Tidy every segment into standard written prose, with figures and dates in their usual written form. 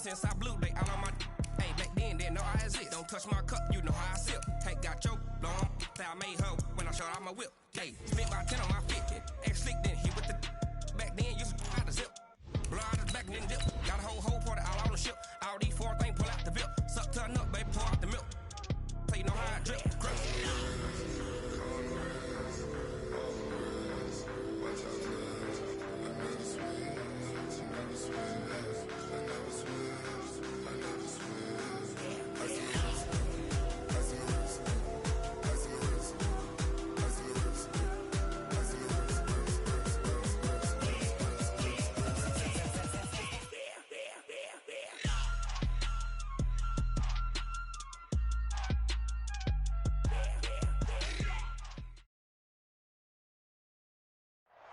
since I blew, they all on my. Hey, back then, didn't know I exist. Don't touch my cup, you know how I sip. Ain't got choke, long. I made her when I showed out my whip. Hey, spent about 10 on my 50. Ex-slick, then hit with the. Back then, used to out the zip. Blow out his back, then dip. Got a whole party all on the ship. All these four things pull out the bill. Suck to a nut, baby, pour out the milk. So you know how I drip.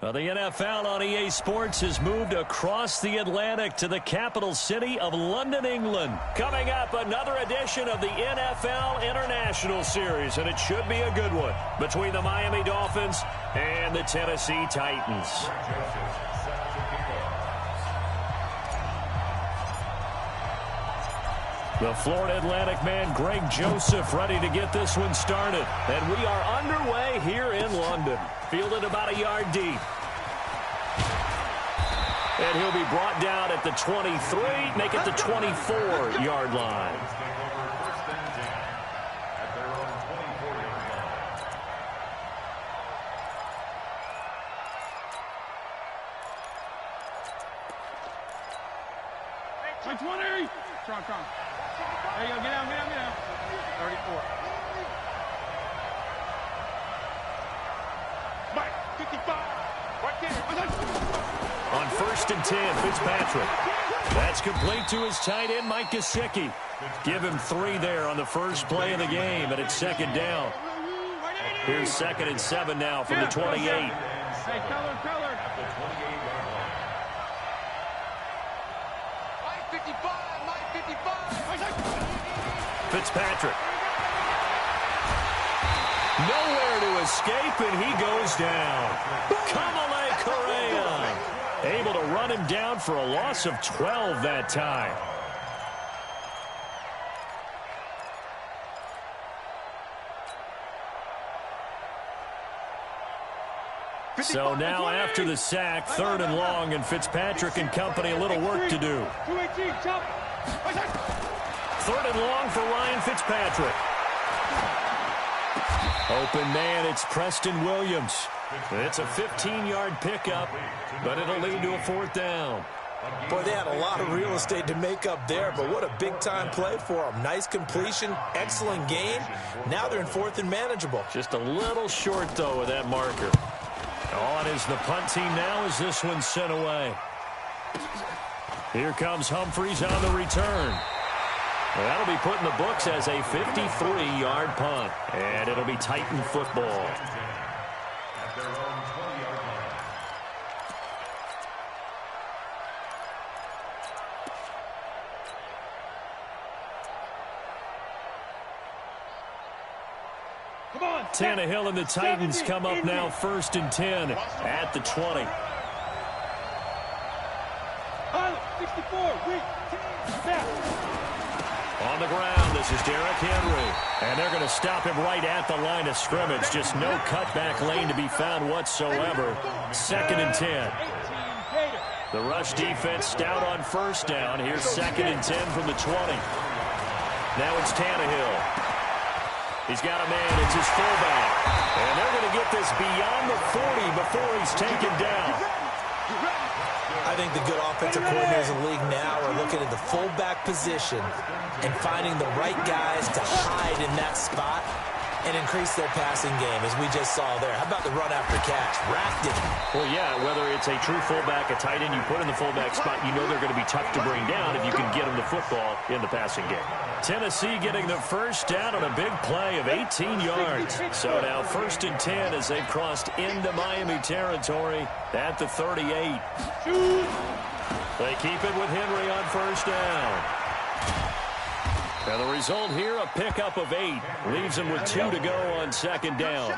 Well, the NFL on EA Sports has moved across the Atlantic to the capital city of London, England. Coming up, another edition of the NFL International Series, and it should be a good one, between the Miami Dolphins and the Tennessee Titans. The Florida Atlantic man, Greg Joseph, ready to get this one started. And we are underway here in London. Fielded about a yard deep. And he'll be brought down at the 23, make it the 24-yard line. Strong. There you go. Get down. 34. Mike, 55. Right there. On 1st and 10, Fitzpatrick. That's complete to his tight end, Mike Gesicki. Give him 3 there on the first play of the game, and it's 2nd down. Here's 2nd and 7 now from the 28. Hey, color. Mike 55. Fitzpatrick. Nowhere to escape, and he goes down. Kamale Correa able to run him down for a loss of 12 that time. So now after the sack, 3rd and long, and Fitzpatrick and company a little work to do. 3rd and long for Ryan Fitzpatrick. Open man, it's Preston Williams. It's a 15-yard pickup, but it'll lead to a 4th down. Boy, they had a lot of real estate to make up there, but what a big-time play for them. Nice completion, excellent gain. Now they're in 4th and manageable. Just a little short, though, with that marker. On is the punt team now as this one's sent away. Here comes Humphries on the return. Well, that'll be put in the books as a 53-yard punt, and it'll be Titan football. Tannehill and the Titans come up now 1st and 10 at the 20. 64, on the ground, this is Derrick Henry. And they're going to stop him right at the line of scrimmage. Just no cutback lane to be found whatsoever. 2nd and 10. The rush defense stout on 1st down. Here's 2nd and 10 from the 20. Now it's Tannehill. He's got a man. It's his fullback. And they're going to get this beyond the 40 before he's taken down. I think the good offensive coordinators in the league now are looking at the fullback position and finding the right guys to hide in that spot and increase their passing game, as we just saw there. How about the run after catch? Racked it. Well, yeah, whether it's a true fullback, a tight end you put in the fullback spot, you know they're going to be tough to bring down if you can get them the football in the passing game. Tennessee getting the first down on a big play of 18 yards. So now 1st and 10 as they've crossed into Miami territory at the 38. They keep it with Henry on 1st down. And the result here, a pickup of 8. Leaves him with 2 to go on 2nd down.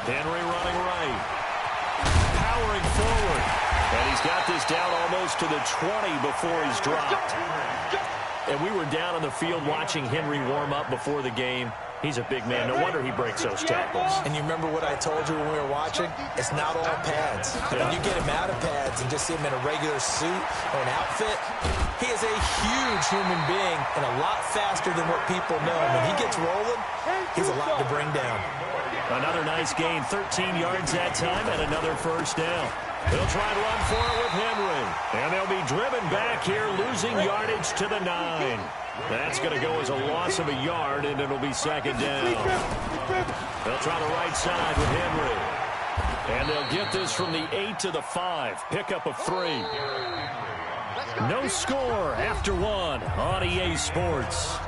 Henry running right. Powering forward. And he's got this down almost to the 20 before he's dropped. And we were down on the field watching Henry warm up before the game. He's a big man. No wonder he breaks those tackles. And you remember what I told you when we were watching? It's not all pads. Yeah. When you get him out of pads and just see him in a regular suit or an outfit, he is a huge human being and a lot faster than what people know. When he gets rolling, he's a lot to bring down. Another nice gain, 13 yards that time, and another first down. They'll try and run for it with Henry. And they'll be driven back here, losing yardage to the 9. That's going to go as a loss of a yard, and it'll be second down. They'll try the right side with Henry. And they'll get this from the 8 to the 5. Pickup of 3. No score after 1 on EA Sports.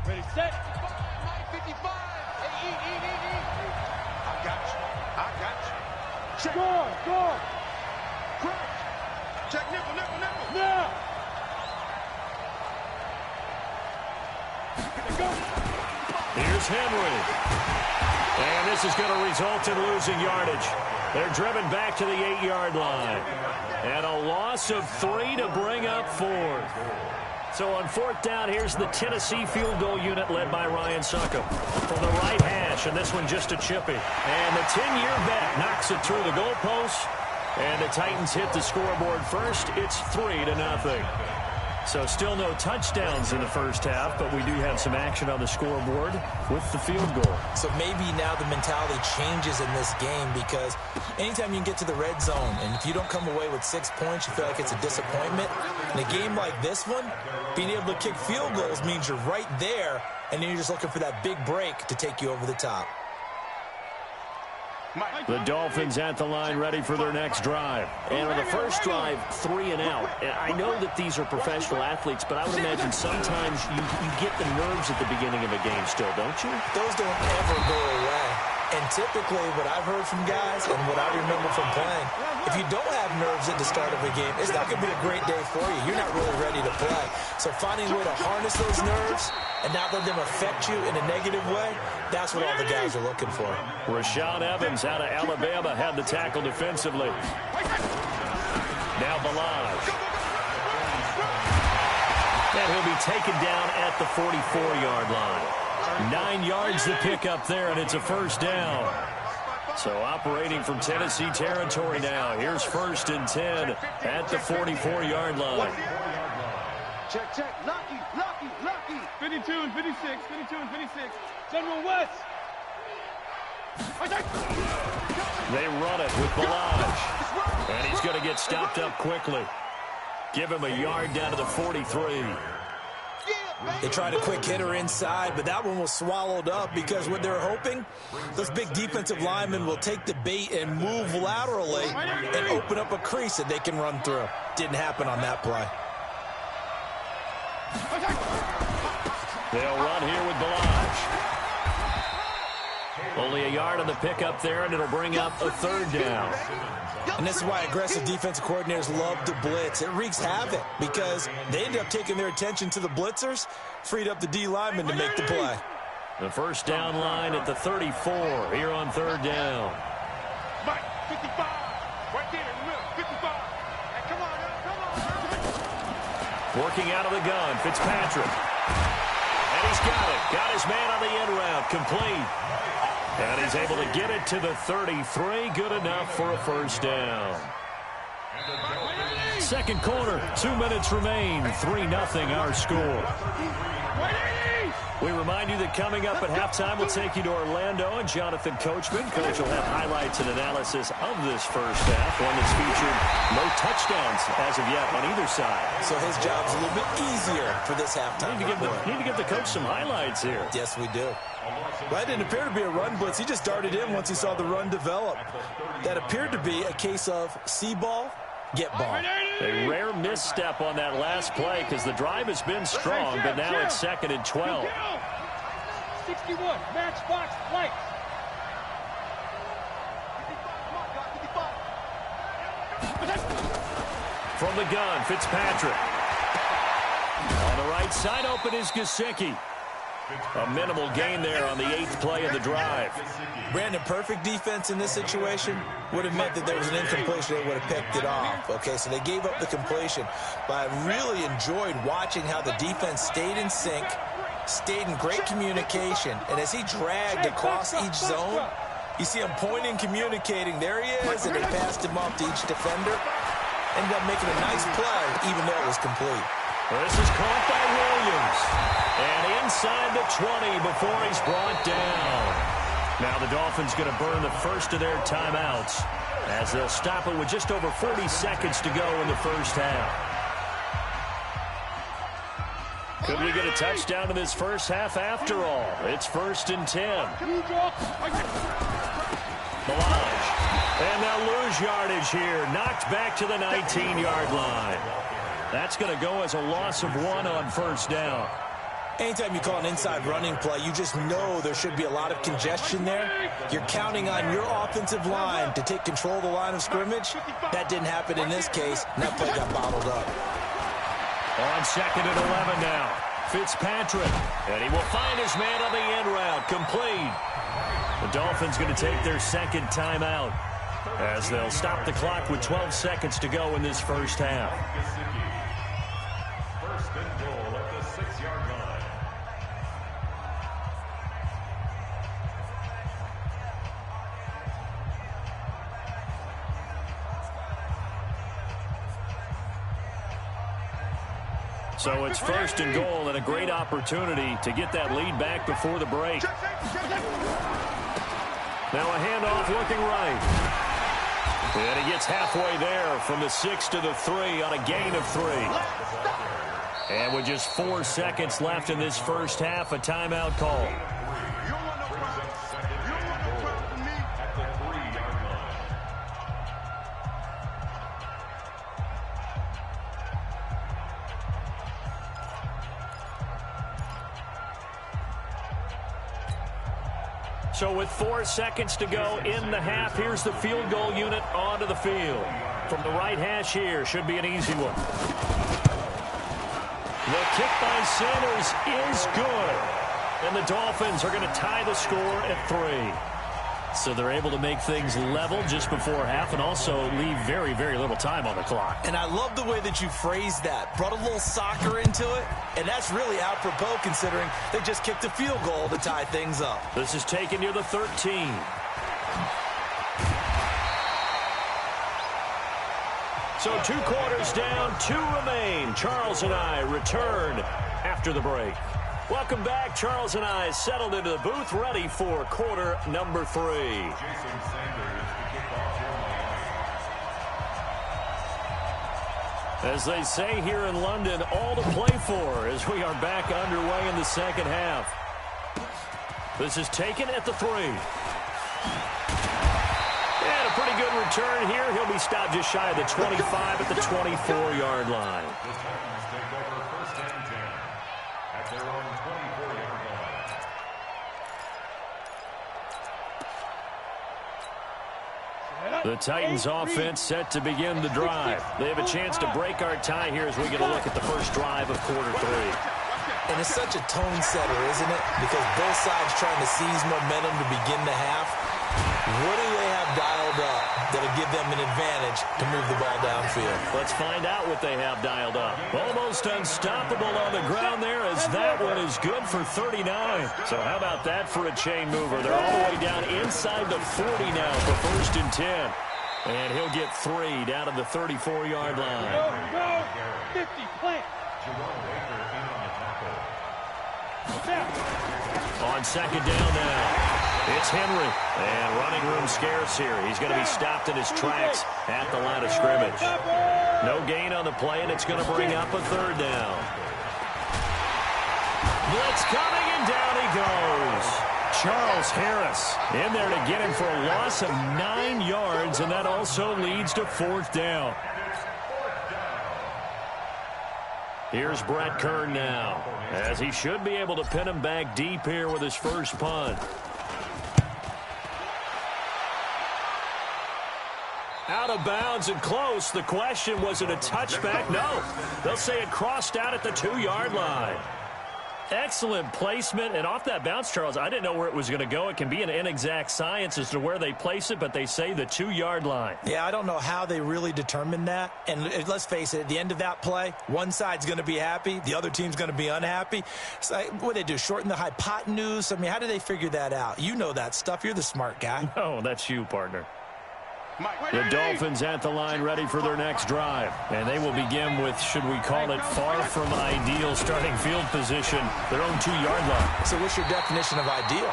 Ready, set. 9:55. Hey, eat. I got you. Check. Score. Crouch. Check nipple. Now. Go. Here's Henry. And this is going to result in losing yardage. They're driven back to the 8-yard line. And a loss of 3 to bring up 4th. So on 4th down, here's the Tennessee field goal unit led by Ryan Succop from the right hash, and this one just a chippy. And the 10-year bet knocks it through the goalpost, and the Titans hit the scoreboard first. It's 3-0. So still no touchdowns in the first half, but we do have some action on the scoreboard with the field goal. So maybe now the mentality changes in this game because anytime you can get to the red zone, and if you don't come away with 6 points, you feel like it's a disappointment. In a game like this one, being able to kick field goals means you're right there, and then you're just looking for that big break to take you over the top. The Dolphins at the line ready for their next drive. And on the first drive, 3 and out. And I know that these are professional athletes, but I would imagine sometimes you get the nerves at the beginning of a game still, don't you? Those don't ever go away. And typically what I've heard from guys and what I remember from playing, if you don't have nerves at the start of a game, it's not going to be a great day for you. You're not really ready to play. So finding a way to harness those nerves and not let them affect you in a negative way, that's what all the guys are looking for. Rashaan Evans out of Alabama had the tackle defensively. Now Balaj. And he'll be taken down at the 44-yard line. 9 yards to pick up there, and it's a first down. So operating from Tennessee territory now. Here's 1st and 10 at the 44-yard line. Check. Lucky. 52 and 56. General West. They run it with Balaj. And he's going to get stopped up quickly. Give him a yard down to the 43. They tried a quick hitter inside, but that one was swallowed up because what they're hoping, those big defensive linemen will take the bait and move laterally and open up a crease that they can run through. Didn't happen on that play. They'll run here with Balaj. Only a yard on the pickup there, and it'll bring up a 3rd down. And this is why aggressive defensive coordinators love to blitz. It wreaks havoc because they end up taking their attention to the blitzers, freed up the D linemen to make the play. The first down line at the 34 here on 3rd down. Mike, 55. Right there in the middle, 55. Hey, come on. Working out of the gun, Fitzpatrick. And he's got it. Got his man on the end route, complete. And he's able to get it to the 33. Good enough for a first down. Second quarter, 2 minutes remain. 3-0 our score. We remind you that coming up at halftime, we'll take you to Orlando and Jonathan Coachman. Coach will have highlights and analysis of this first half, one that's featured no touchdowns as of yet on either side. So his job's a little bit easier for this halftime. Need to give the coach some highlights here. Yes, we do. Well, that didn't appear to be a run blitz. He just darted in once he saw the run develop. That appeared to be a case of see ball, get ball. A rare misstep on that last play because the drive has been strong, but now it's 2nd and 12. 61, matchbox lights. From the gun, Fitzpatrick. On the right side, open is Gesicki. A minimal gain there on the 8th play of the drive. Brandon, perfect defense in this situation would have meant that there was an incompletion. They would have picked it off. Okay, so they gave up the completion. But I really enjoyed watching how the defense stayed in sync, stayed in great communication. And as he dragged across each zone, you see him pointing, communicating. There he is, and they passed him off to each defender. Ended up making a nice play, even though it was complete. This is caught by Williams. And inside the 20 before he's brought down. Now the Dolphins going to burn the first of their timeouts as they'll stop it with just over 40 seconds to go in the first half. Could we get a touchdown in this first half after all? It's 1st and 10. Melange. And they'll lose yardage here. Knocked back to the 19-yard line. That's going to go as a loss of 1 on 1st down. Anytime you call an inside running play, you just know there should be a lot of congestion there. You're counting on your offensive line to take control of the line of scrimmage. That didn't happen in this case, and that play got bottled up. On 2nd and 11 now. Fitzpatrick. And he will find his man on the end route. Complete. The Dolphins going to take their 2nd timeout as they'll stop the clock with 12 seconds to go in this first half. First and goal at the 6-yard line. So it's 1st and goal and a great opportunity to get that lead back before the break. Now a handoff looking right. And he gets halfway there from the 6 to the 3 on a gain of 3. And with just 4 seconds left in this first half, a timeout call. So with 4 seconds to go in the half, here's the field goal unit onto the field. From the right hash here, should be an easy one. The kick by Sanders is good. And the Dolphins are going to tie the score at 3. So they're able to make things level just before half and also leave very, very little time on the clock. And I love the way that you phrased that. Brought a little soccer into it, and that's really apropos considering they just kicked a field goal to tie things up. This is taken near the 13. So 2 quarters down, 2 remain. Charles and I return after the break. Welcome back. Charles and I settled into the booth, ready for quarter number 3. As they say here in London, all to play for as we are back underway in the second half. This is taken at the 3. And a pretty good return here. He'll be stopped just shy of the 25 at the 24-yard line. The Titans offense set to begin the drive. They have a chance to break our tie here as we get a look at the first drive of quarter 3. And it's such a tone setter, isn't it? Because both sides trying to seize momentum to begin the half. What do they have dialed up that'll give them an advantage to move the ball downfield? Let's find out what they have dialed up. Almost unstoppable on the ground there as that one is good for 39. So how about that for a chain mover? They're all the way down inside the 40 now for 1st and 10. And he'll get 3 down to the 34-yard line. Go, 50, plant. On 2nd down now. It's Henry, and running room scarce here. He's going to be stopped in his tracks at the line of scrimmage. No gain on the play, and it's going to bring up a 3rd down. Blitz coming, and down he goes. Charles Harris in there to get him for a loss of 9 yards, and that also leads to 4th down. Here's Brett Kern now, as he should be able to pin him back deep here with his first punt. Out of bounds and close. The question, was it a touchback? No. They'll say it crossed out at the 2-yard line. Excellent placement, and off that bounce, Charles, I didn't know where it was going to go. It can be an inexact science as to where they place it, but they say the 2-yard line. Yeah, I don't know how they really determined that. And let's face it, at the end of that play, one side's going to be happy, the other team's going to be unhappy. So what do they do, shorten the hypotenuse? I mean, how do they figure that out? You know that stuff. You're the smart guy. No, that's you, partner. The Dolphins at the line ready for their next drive. And they will begin with, should we call it, far from ideal starting field position, their own 2-yard line. So what's your definition of ideal?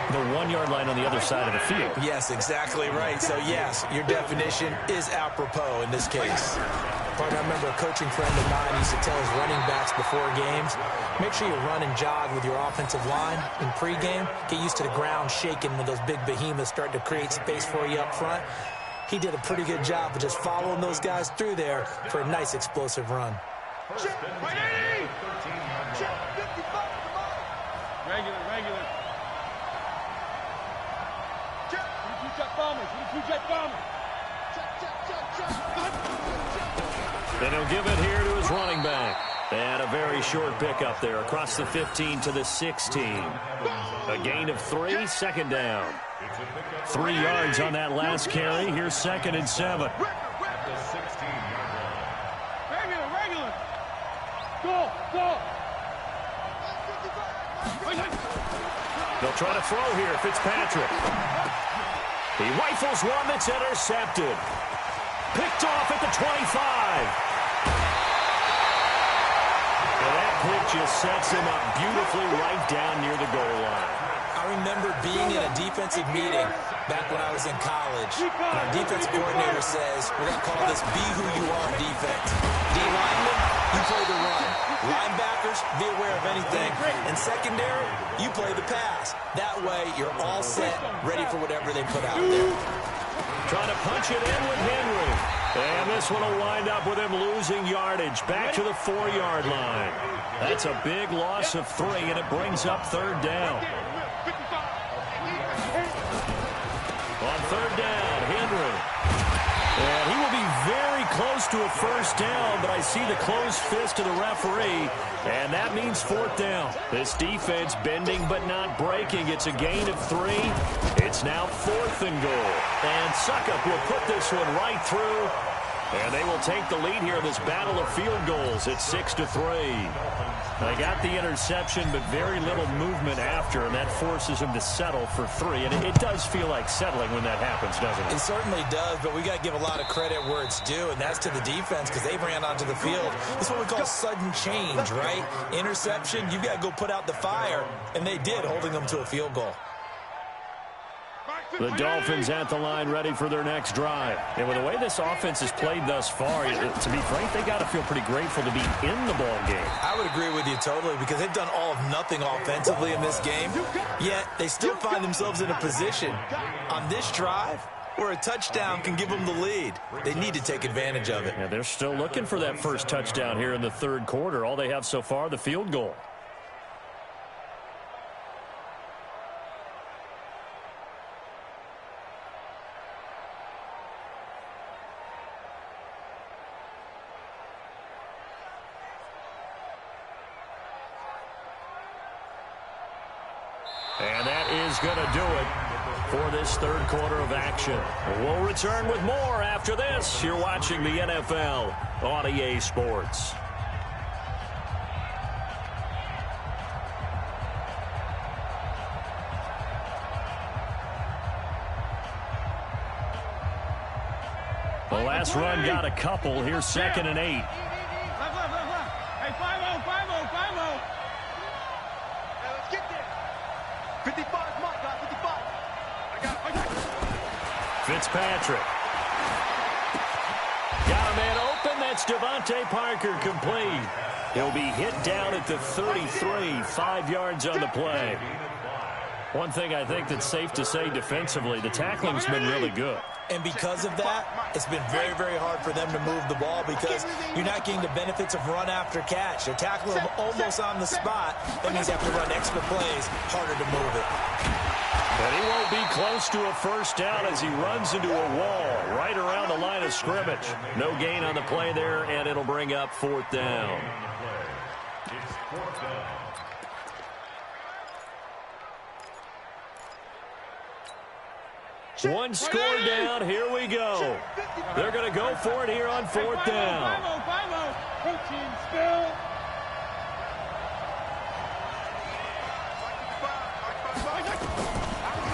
The 1-yard line on the other side of the field. Yes, exactly right. So, yes, your definition is apropos in this case. Partner, I remember a coaching friend of mine used to tell his running backs before games, make sure you run and jog with your offensive line in pregame. Get used to the ground shaking when those big behemoths start to create space for you up front. He did a pretty good job of just following those guys through there for a nice explosive run. Regular. And he'll give it here to his running back. And a very short pickup there across the 15 to the 16. A gain of 3, second down. 3 yards on that last carry. Here's 2nd and 7. Regular. Go. They'll try to throw here. Fitzpatrick. He rifles one that's intercepted. Picked off at the 25. And that pick just sets him up beautifully right down near the goal line. I remember being in a defensive meeting back when I was in college. And our defensive coordinator says, we're going to call this be who you are defense. D lineman, you play the run. Linebackers, be aware of anything. And secondary, you play the pass. That way, you're all set, ready for whatever they put out there. Trying to punch it in with Henry. And this one will wind up with him losing yardage back to the 4-yard line. That's a big loss of 3, and it brings up 3rd down. On 3rd down, Henry. And he will be very close to a first down, but I see the closed fist of the referee, and that means 4th down. This defense bending but not breaking. It's a gain of 3. It's now 4th and goal. And Suckup will put this one right through, and they will take the lead here in this battle of field goals at 6-3. They got the interception, but very little movement after, and that forces him to settle for 3. And it does feel like settling when that happens, doesn't it? It certainly does, but we got to give a lot of credit where it's due, and that's to the defense because they ran onto the field. That's what we call sudden change, right? Interception, you got to go put out the fire, and they did, holding them to a field goal. The Dolphins at the line ready for their next drive. And with the way this offense has played thus far, to be frank, they got to feel pretty grateful to be in the ball game. I would agree with you totally because they've done all of nothing offensively in this game, yet they still find themselves in a position on this drive where a touchdown can give them the lead. They need to take advantage of it. Yeah, they're still looking for that first touchdown here in the 3rd quarter. All they have so far, the field goal. And that is going to do it for this 3rd quarter of action. We'll return with more after this. You're watching the NFL on EA Sports. The last run got a couple. Here's 2nd and 8. Left. Hey, 5-0. Hey, let's get there. 55, Mike, 55. I got it. Fitzpatrick. Got a man open. That's Devontae Parker complete. He'll be hit down at the 33, 5 yards on the play. One thing I think that's safe to say defensively, the tackling's been really good. And because of that, it's been very, very hard for them to move the ball because you're not getting the benefits of run after catch. They're tackling them almost on the spot. That means you have to run extra plays, harder to move it. And he won't be close to a first down as he runs into a wall right around the line of scrimmage. No gain on the play there, and it'll bring up 4th down. One score down. Here we go. They're going to go for it here on 4th down.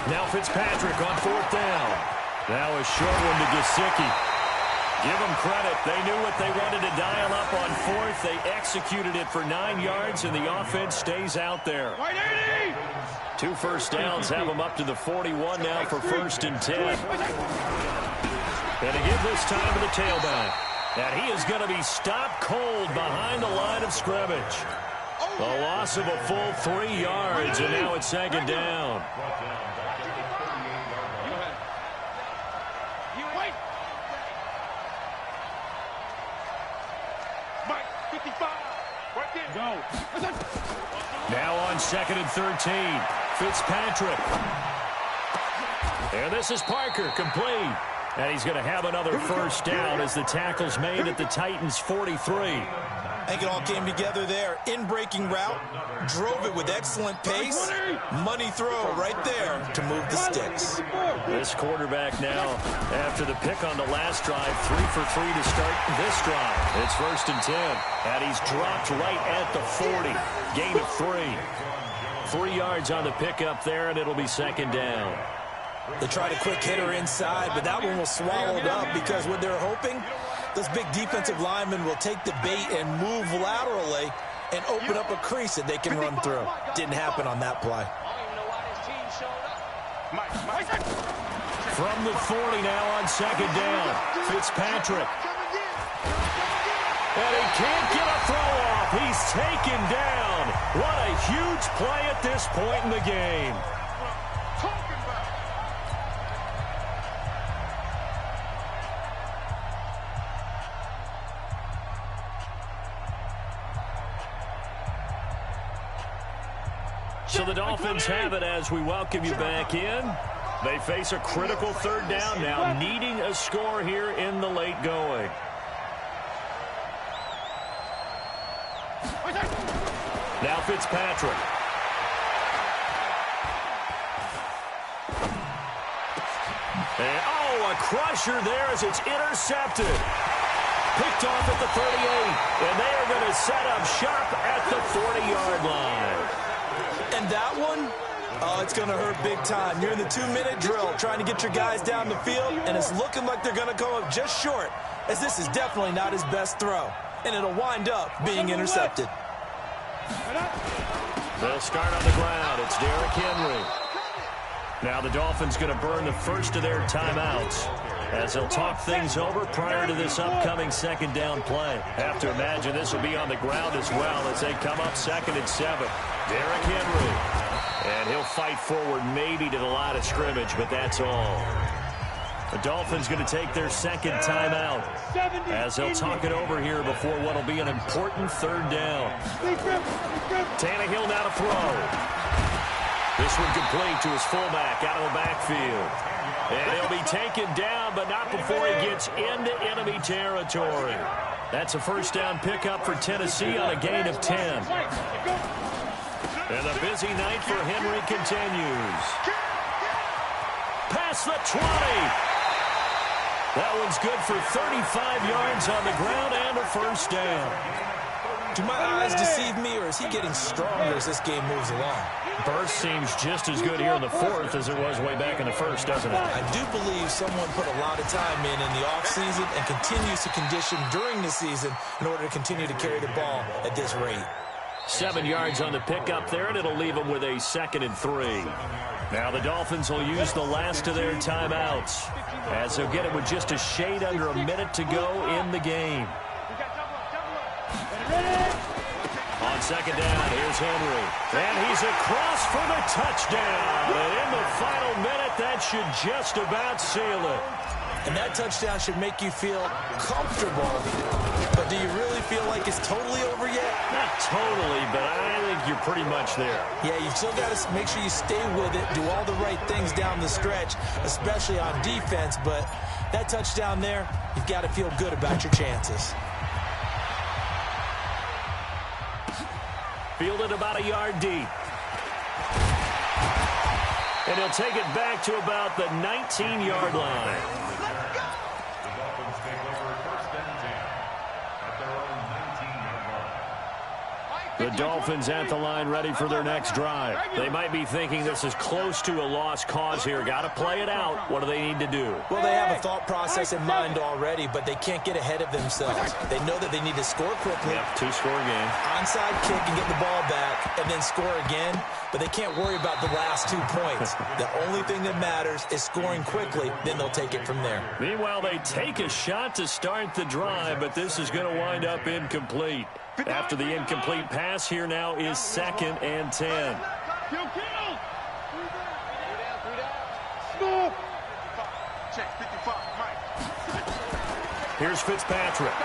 Now Fitzpatrick on 4th down. Now a short one to Gesicki. Give them credit. They knew what they wanted to dial up on 4th. They executed it for 9 yards, and the offense stays out there. 2 first downs have them up to the 41 now for 1st and 10. And again this time to the tailback. And he is going to be stopped cold behind the line of scrimmage. A loss of a full 3 yards, and now it's 2nd down. Now on 2nd and 13. Fitzpatrick. And this is Parker, complete. And he's going to have another first down as the tackle's made at the Titans' 43. I think it all came together there. In-breaking route, drove it with excellent pace. Money throw right there to move the sticks. This quarterback now, after the pick on the last drive, 3 for 3 to start this drive. It's 1st and 10, and he's dropped right at the 40. Gain of 3. 3 yards on the pickup there, and it'll be 2nd down. They tried a quick hitter inside, but that one was swallowed up because what they're hoping, those big defensive linemen will take the bait and move laterally and open up a crease that they can run through. Didn't happen on that play. From the 40 now on 2nd down, Fitzpatrick. And he can't get a throw off. He's taken down. What a huge play at this point in the game. So the Dolphins have it as we welcome you back in. They face a critical 3rd down now, needing a score here in the late going. Now Fitzpatrick. And, a crusher there as it's intercepted. Picked off at the 38, and they are going to set up shop at the 40-yard line. And that one, it's going to hurt big time. You're in the 2-minute drill trying to get your guys down the field, and it's looking like they're going to go up just short, as this is definitely not his best throw. And it'll wind up being intercepted. They'll start on the ground. It's Derrick Henry. Now the Dolphins going to burn the first of their timeouts as they'll talk things over prior to this upcoming 2nd down play. Have to imagine this will be on the ground as well as they come up 2nd and 7. Derrick Henry. And he'll fight forward maybe to the line of scrimmage, but that's all. The Dolphins going to take their 2nd timeout as they'll talk it over here before what will be an important 3rd down. Tannehill now to throw. This one complete to his fullback out of the backfield. And he'll be taken down, but not before he gets into enemy territory. That's a first down pickup for Tennessee on a gain of 10. And the busy night for Henry continues. Past the 20. That one's good for 35 yards on the ground and a first down. Do my eyes deceive me, or is he getting stronger as this game moves along? Burst seems just as good here in the 4th as it was way back in the 1st, doesn't it? I do believe someone put a lot of time in the offseason and continues to condition during the season in order to continue to carry the ball at this rate. 7 yards on the pickup there, and it'll leave them with a 2nd and 3. Now the Dolphins will use the last of their timeouts as they'll get it with just a shade under a minute to go in the game. On 2nd down, here's Henry. And he's across for the touchdown. And in the final minute, that should just about seal it. And that touchdown should make you feel comfortable. But do you really feel like it's totally over yet? Not totally, but I think you're pretty much there. Yeah, you've still got to make sure you stay with it, do all the right things down the stretch, especially on defense. But that touchdown there, you've got to feel good about your chances. Fielded about a yard deep. And he'll take it back to about the 19-yard line. The Dolphins take over first and 10 at their own 19-yard line. The Dolphins at the line ready for their next drive. They might be thinking this is close to a lost cause here. Got to play it out. What do they need to do? Well, they have a thought process in mind already, but they can't get ahead of themselves. They know that they need to score quickly. Yep, two-score game. Onside kick and get the ball back and then score again, but they can't worry about the last 2 points. The only thing that matters is scoring quickly, then they'll take it from there. Meanwhile, they take a shot to start the drive, but this is going to wind up incomplete. After the incomplete pass, here now is 2nd and 10. Kill. Snoop. Check 55, Mike. Here's Fitzpatrick.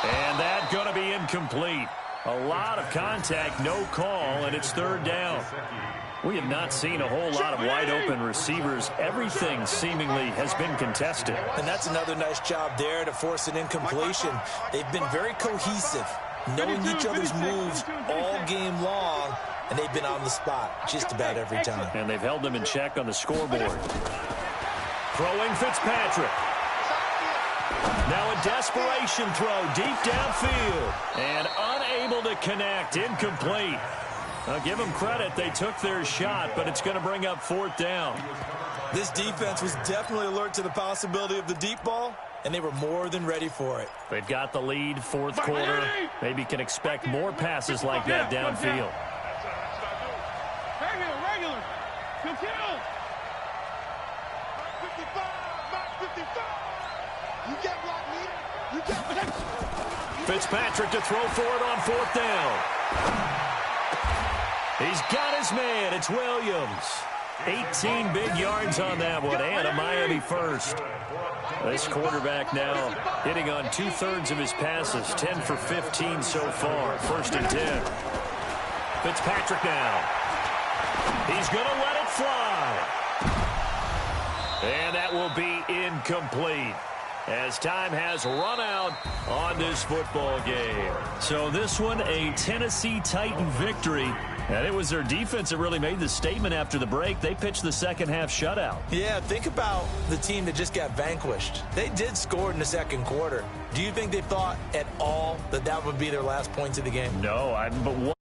And that's going to be incomplete. A lot of contact, no call, and it's 3rd down. We have not seen a whole lot of wide-open receivers. Everything seemingly has been contested. And that's another nice job there to force an incompletion. They've been very cohesive, knowing each other's moves all game long, and they've been on the spot just about every time. And they've held them in check on the scoreboard. Throwing Fitzpatrick. Now a desperation throw deep downfield. And unable to connect, incomplete. I'll give them credit. They took their shot, but it's going to bring up 4th down. This defense was definitely alert to the possibility of the deep ball, and they were more than ready for it. They've got the lead, 4th quarter. Maybe can expect more passes like that downfield. Regular. Kill. 55, Mike 55. You get block leader. You get Fitzpatrick to throw for it on 4th down. He's got his man. It's Williams. 18 big yards on that one, and a Miami first. This quarterback now hitting on 2/3 of his passes, 10 for 15 so far. 1st and 10. Fitzpatrick now. He's going to let it fly. And that will be incomplete, as time has run out on this football game. So this one, a Tennessee Titan victory. And it was their defense that really made the statement after the break. They pitched the second-half shutout. Yeah, think about the team that just got vanquished. They did score in the 2nd quarter. Do you think they thought at all that that would be their last points of the game? No, but what